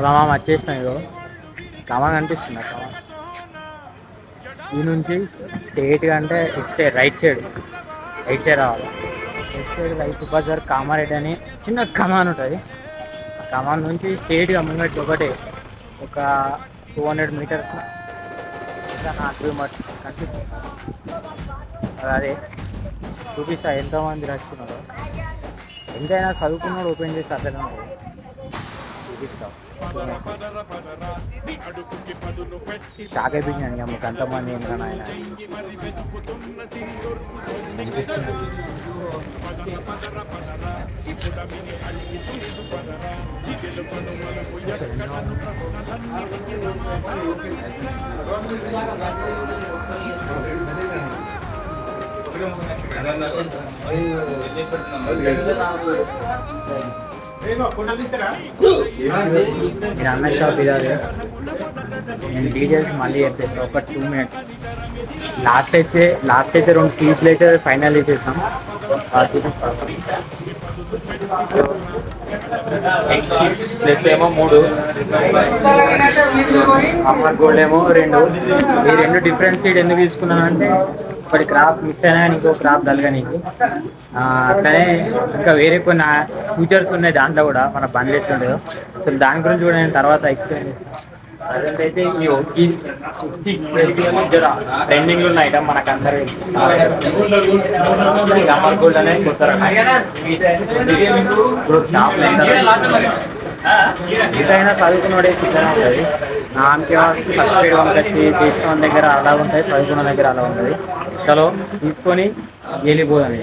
మామ వచ్చేసిన ఇగో కమాన్ కనిపిస్తుంది కమాన్ ఈ నుంచి స్ట్రేట్గా అంటే ఇటు సైడ్ రైట్ సైడ్ రావాలి రైట్ సైడ్ రైతు బజార్ కామారెడ్డి అని చిన్న కమాన్ ఉంటుంది. ఆ కమాన్ నుంచి స్ట్రేట్గా ముంగటి ఒకటే ఒక 200 మీటర్స్ ఇంకా నాకు కనిపిస్తుంది. అదే చూపిస్తా ఎంతోమంది రాసుకున్నారు. ఎంతైనా చదువుకున్నాడు ఓపెన్ చేసి అట్లనే ఉంటుంది. చూపిస్తాం షాక్ అయిపోయింది అమ్మకి అంతమంది ఏంటన్నా ఆయన మీరు అన్న షాప్ ఇదే. నేను డీటెయిల్స్ మళ్ళీ చెప్పేస్తాను ఒక 2 minutes. లాస్ట్ అయితే 2 సీట్లు అయితే ఫైనల్ చేసేసాం. ప్లస్ ఏమో 3 అమ్మర్ గోల్డ్ ఏమో 2. ఈ 2 డిఫరెంట్ సీట్ ఎందుకు తీసుకున్నానంటే ఒకటి క్రాప్ మిస్ అయినా కానీ ఇంకో క్రాప్ తలగనీకి. అట్లనే ఇంకా వేరే కొన్ని ఫ్యూచర్స్ ఉన్నాయి దాంట్లో కూడా మన బండ్లు ఎట్లుంటుందో అసలు దాని గురించి కూడా నేను తర్వాత ఎక్స్ప్లెయిన్ చేస్తాను. ప్రజెంట్ అయితే ట్రెండింగ్ ఉన్న ఐటమ్ మనకు అందరూ అమర్ గోల్డ్ అనేది కొత్త ఇదైనా చదువుకున్నోడే చిన్నగా ఉంటుంది. ఆమెకి సర్టిఫికేట్ పంపించి తీసుకున్న దగ్గర అలా ఉంటుంది, చదువుకున్న దగ్గర అలా ఉంటుంది. చలో తీసుకొని వెళ్ళిపోదాం.